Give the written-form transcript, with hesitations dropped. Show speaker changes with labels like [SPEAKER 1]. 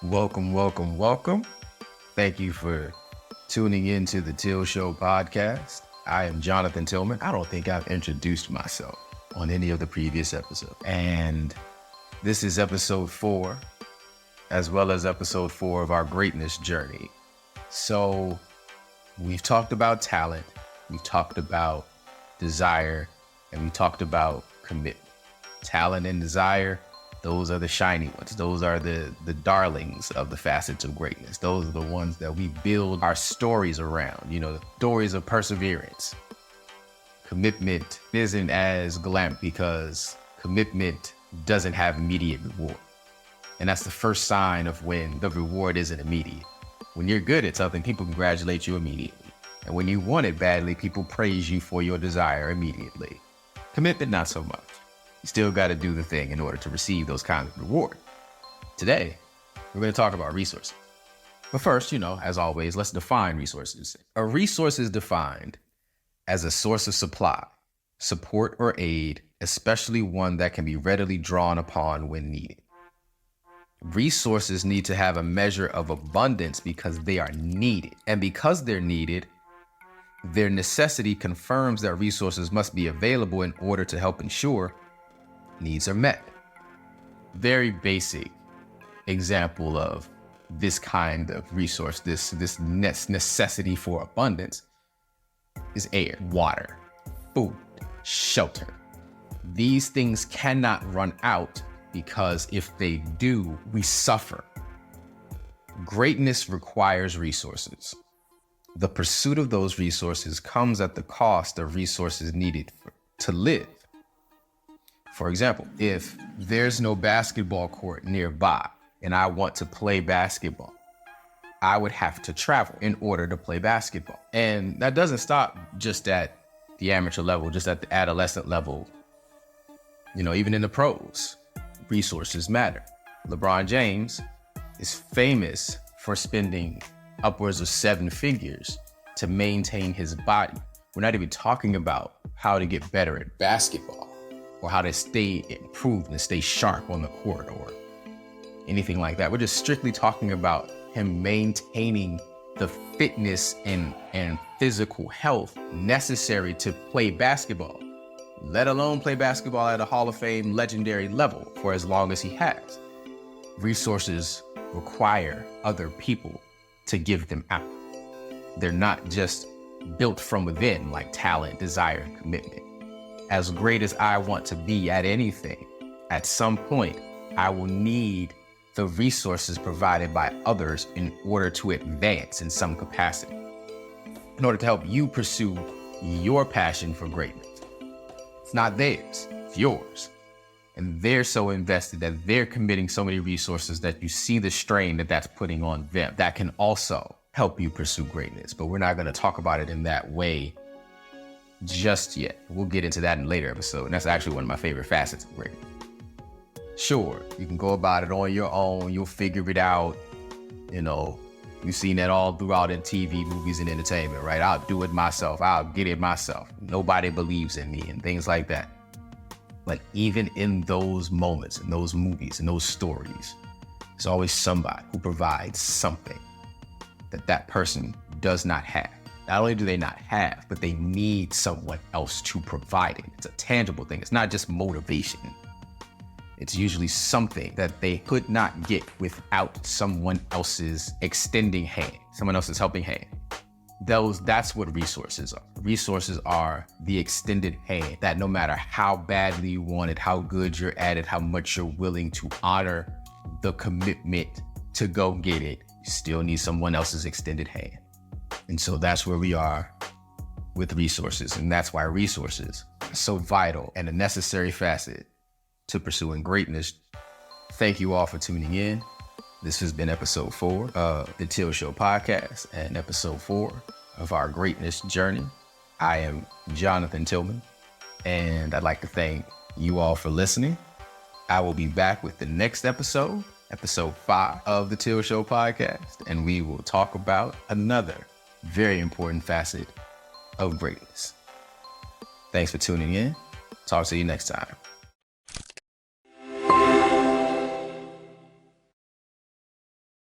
[SPEAKER 1] Welcome. Thank you for tuning into the Till Show podcast. I am Jonathan Tillman. I don't think I've introduced myself on any of the previous episodes. And this is episode 4, as well as episode 4 of our greatness journey. So we've talked about talent, we've talked about desire, and we talked about commitment. Talent and desire, those are the shiny ones. Those are the darlings of the facets of greatness. Those are the ones that we build our stories around, stories of perseverance. Commitment isn't as glamorous because commitment doesn't have immediate reward. And that's the first sign of when the reward isn't immediate. When you're good at something, people congratulate you immediately. And when you want it badly, people praise you for your desire immediately. Commitment, not so much. You still got to do the thing in order to receive those kinds of reward. Today, we're going to talk about resources. But first, as always, let's define resources. A resource is defined as a source of supply, support, or aid, especially one that can be readily drawn upon when needed. Resources need to have a measure of abundance because they are needed. And because they're needed, their necessity confirms that resources must be available in order to help ensure needs are met. Very basic example of this kind of resource, this necessity for abundance is air, water, food, shelter. These things cannot run out because if they do, we suffer. Greatness requires resources. The pursuit of those resources comes at the cost of resources needed to live. For example, if there's no basketball court nearby and I want to play basketball, I would have to travel in order to play basketball. And that doesn't stop just at the amateur level, just at the adolescent level. Even in the pros, resources matter. LeBron James is famous for spending upwards of 7 figures to maintain his body. We're not even talking about how to get better at basketball or how to stay improved and stay sharp on the court or anything like that. We're just strictly talking about him maintaining the fitness and physical health necessary to play basketball, let alone play basketball at a Hall of Fame legendary level for as long as he has. Resources require other people to give them out. They're not just built from within like talent, desire, and commitment. As great as I want to be at anything, at some point, I will need the resources provided by others in order to advance in some capacity, in order to help you pursue your passion for greatness. It's not theirs, it's yours. And they're so invested that they're committing so many resources that you see the strain that that's putting on them. That can also help you pursue greatness, but we're not going to talk about it in that way just yet. We'll get into that in a later episode, and that's actually one of my favorite facets of greatness. Sure, you can go about it on your own, you'll figure it out. You've seen that all throughout in TV, movies, and entertainment, right? I'll do it myself, I'll get it myself. Nobody believes in me and things like that. But even in those moments, in those movies, in those stories, there's always somebody who provides something that person does not have. Not only do they not have, but they need someone else to provide it. It's a tangible thing. It's not just motivation. It's usually something that they could not get without someone else's extending hand, someone else's helping hand. That's what resources are. Resources are the extended hand that no matter how badly you want it, how good you're at it, how much you're willing to honor the commitment to go get it, you still need someone else's extended hand. And so that's where we are with resources. And that's why resources are so vital and a necessary facet to pursuing greatness. Thank you all for tuning in. This has been episode 4 of the Till Show podcast and episode 4 of our greatness journey. I am Jonathan Tillman, and I'd like to thank you all for listening. I will be back with the next episode, episode 5 of the Till Show podcast, and we will talk about another very important facet of greatness. Thanks for tuning in. Talk to you next time.